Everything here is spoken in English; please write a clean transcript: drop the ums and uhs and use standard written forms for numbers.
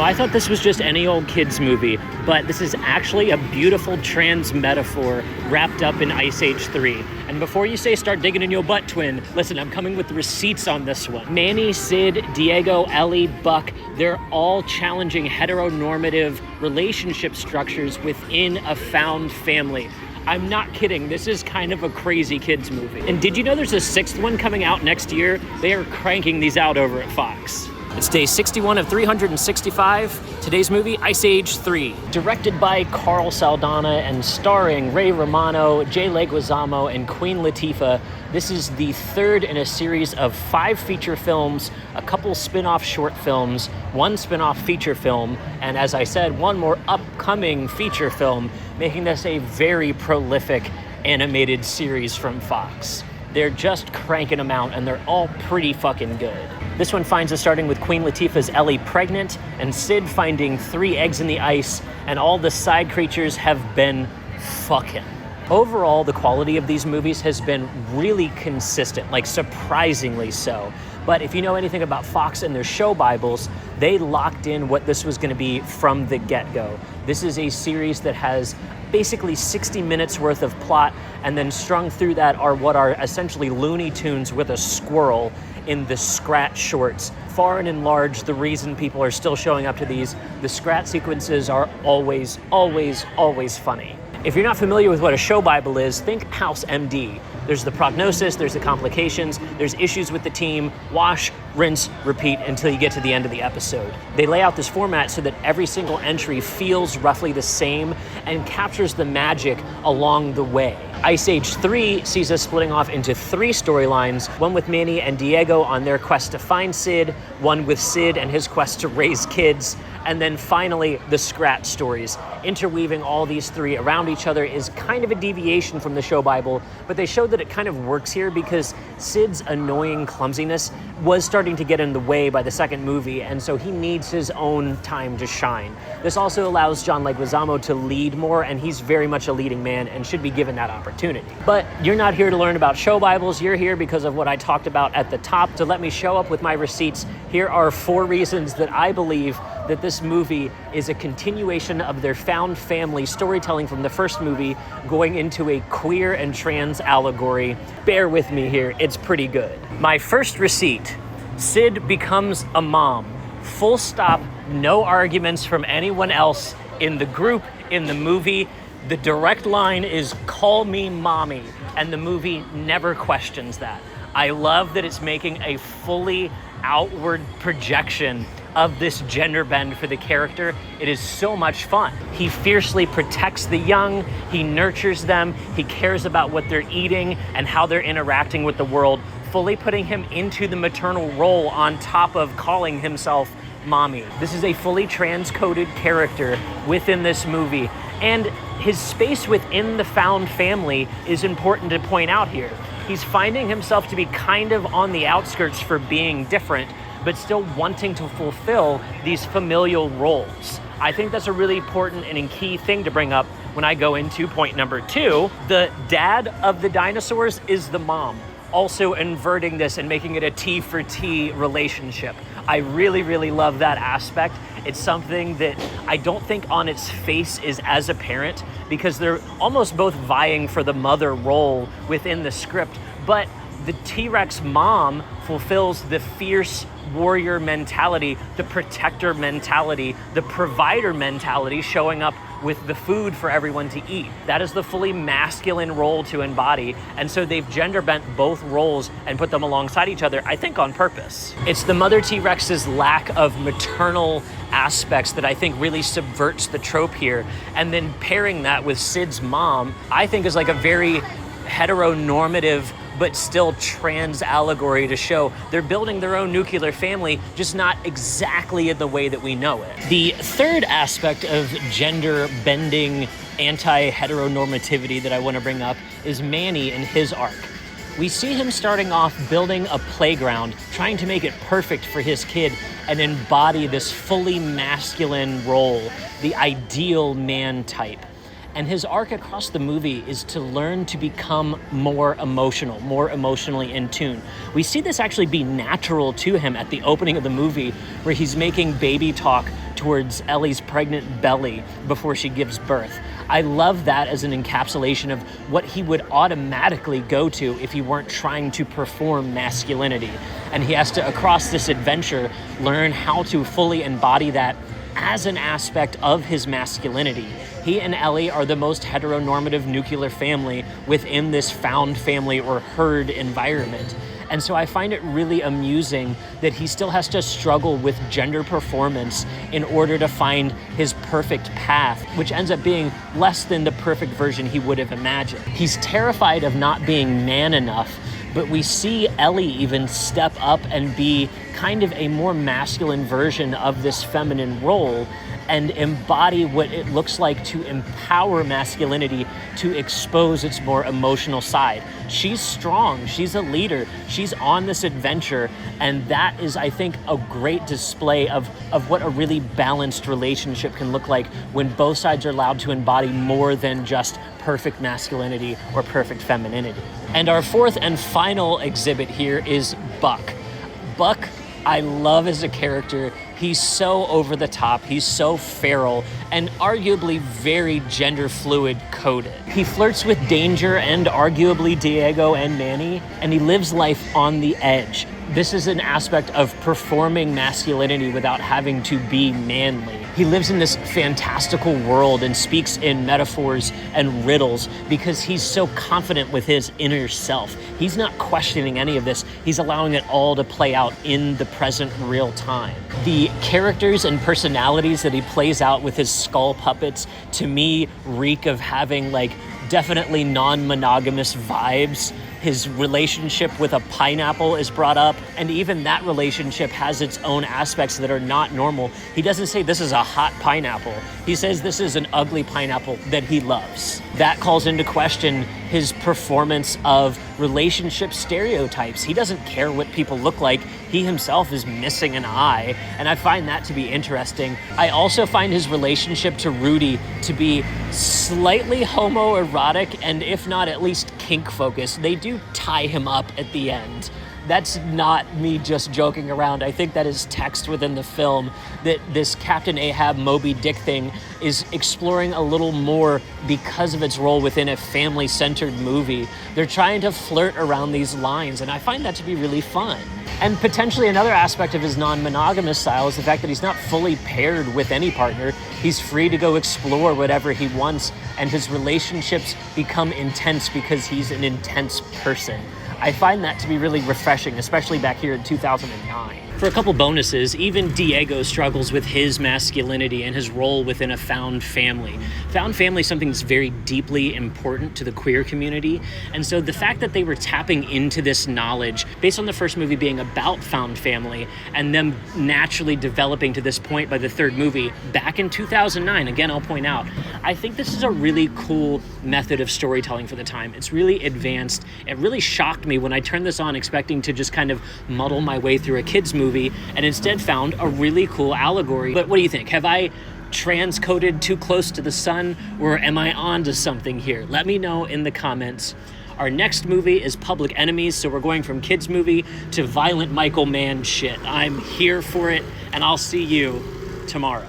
I thought this was just any old kid's movie, but this is actually a beautiful trans metaphor wrapped up in Ice Age 3. And before you say start digging in your butt, twin, listen, I'm coming with the receipts on this one. Manny, Sid, Diego, Ellie, Buck, they're all challenging heteronormative relationship structures within a found family. I'm not kidding, this is kind of a crazy kids movie. And did you know there's a 6th one coming out next year? They are cranking these out over at Fox. It's day 61 of 365. Today's movie, Ice Age 3. Directed by Carl Saldana and starring Ray Romano, Jay Leguizamo, and Queen Latifah, this is the third in a series of 5 feature films, a couple spin-off short films, 1 spin-off feature film, and as I said, 1 more upcoming feature film, making this a very prolific animated series from Fox. They're just cranking them out, and they're all pretty fucking good. This one finds us starting with Queen Latifah's Ellie pregnant, and Sid finding 3 eggs in the ice, and all the side creatures have been fucking. Overall, the quality of these movies has been really consistent, like surprisingly so. But if you know anything about Fox and their show Bibles, they locked in what this was going to be from the get-go. This is a series that has basically 60 minutes worth of plot, and then strung through that are what are essentially Looney Tunes with a squirrel in the Scrat shorts. Far and large, the reason people are still showing up to these, the Scrat sequences are always, always, always funny. If you're not familiar with what a show Bible is, think House MD. There's the prognosis, there's the complications, there's issues with the team, wash, rinse, repeat until you get to the end of the episode. They lay out this format so that every single entry feels roughly the same and captures the magic along the way. Ice Age 3 sees us splitting off into 3 storylines, one with Manny and Diego on their quest to find Sid, one with Sid and his quest to raise kids, and then finally the Scrat stories. Interweaving all these 3 around each other is kind of a deviation from the show Bible, but they showed that it kind of works here because Sid's annoying clumsiness was starting to get in the way by the second movie, and so he needs his own time to shine. This also allows John Leguizamo to lead more, and he's very much a leading man and should be given that opportunity. But you're not here to learn about show Bibles, you're here because of what I talked about at the top. To let me show up with my receipts, here are 4 reasons that I believe that this movie is a continuation of their found family storytelling from the first movie going into a queer and trans allegory. Bear with me here, it's pretty good. My first receipt, Sid becomes a mom. Full stop, no arguments from anyone else in the group, in the movie. The direct line is call me mommy, and the movie never questions that. I love that it's making a fully outward projection of this gender bend for the character. It is so much fun. He fiercely protects the young, he nurtures them, he cares about what they're eating and how they're interacting with the world, fully putting him into the maternal role on top of calling himself mommy. This is a fully transcoded character within this movie, and his space within the found family is important to point out here. He's finding himself to be kind of on the outskirts for being different, but still wanting to fulfill these familial roles. I think that's a really important and key thing to bring up when I go into point number 2. The dad of the dinosaurs is the mom, also inverting this and making it a T for T relationship. I really, really love that aspect. It's something that I don't think on its face is as apparent because they're almost both vying for the mother role within the script, but the T-Rex mom fulfills the fierce warrior mentality, the protector mentality, the provider mentality, showing up with the food for everyone to eat. That is the fully masculine role to embody, and so they've gender bent both roles and put them alongside each other, I think on purpose. It's the mother T-Rex's lack of maternal aspects that I think really subverts the trope here, and then pairing that with Sid's mom, I think is like a very heteronormative but still trans allegory to show they're building their own nuclear family, just not exactly in the way that we know it. The third aspect of gender bending anti-heteronormativity that I want to bring up is Manny and his arc. We see him starting off building a playground, trying to make it perfect for his kid and embody this fully masculine role, the ideal man type. And his arc across the movie is to learn to become more emotional, more emotionally in tune. We see this actually be natural to him at the opening of the movie, where he's making baby talk towards Ellie's pregnant belly before she gives birth. I love that as an encapsulation of what he would automatically go to if he weren't trying to perform masculinity. And he has to, across this adventure, learn how to fully embody that as an aspect of his masculinity. He and Ellie are the most heteronormative nuclear family within this found family or herd environment. And so I find it really amusing that he still has to struggle with gender performance in order to find his perfect path, which ends up being less than the perfect version he would have imagined. He's terrified of not being man enough, but we see Ellie even step up and be kind of a more masculine version of this feminine role and embody what it looks like to empower masculinity to expose its more emotional side. She's strong, she's a leader, she's on this adventure, and that is, I think, a great display of what a really balanced relationship can look like when both sides are allowed to embody more than just perfect masculinity or perfect femininity. And our fourth and final exhibit here is Buck. Buck, I love as a character. He's so over the top, he's so feral, and arguably very gender fluid coded. He flirts with Danger and arguably Diego and Manny, and he lives life on the edge. This is an aspect of performing masculinity without having to be manly. He lives in this fantastical world and speaks in metaphors and riddles because he's so confident with his inner self. He's not questioning any of this. He's allowing it all to play out in the present real time. The characters and personalities that he plays out with his skull puppets, to me, reek of having definitely non-monogamous vibes. His relationship with a pineapple is brought up, and even that relationship has its own aspects that are not normal. He doesn't say this is a hot pineapple. He says this is an ugly pineapple that he loves. That calls into question his performance of relationship stereotypes. He doesn't care what people look like. He himself is missing an eye, and I find that to be interesting. I also find his relationship to Rudy to be slightly homoerotic, and if not at least kink-focused. They do tie him up at the end. That's not me just joking around. I think that is text within the film, that this Captain Ahab Moby Dick thing is exploring a little more because of its role within a family-centered movie. They're trying to flirt around these lines, and I find that to be really fun. And potentially another aspect of his non-monogamous style is the fact that he's not fully paired with any partner. He's free to go explore whatever he wants, and his relationships become intense because he's an intense person. I find that to be really refreshing, especially back here in 2009. For a couple bonuses, even Diego struggles with his masculinity and his role within a found family. Found family is something that's very deeply important to the queer community, and so the fact that they were tapping into this knowledge, based on the first movie being about found family, and them naturally developing to this point by the third movie, back in 2009, again, I'll point out, I think this is a really cool method of storytelling for the time. It's really advanced. It really shocked me when I turned this on expecting to just kind of muddle my way through a kid's movie, and instead found a really cool allegory. But what do you think? Have I transcoded too close to the sun, or am I on to something here? Let me know in the comments. Our next movie is Public Enemies, so we're going from kids movie to violent Michael Mann shit. I'm here for it, and I'll see you tomorrow.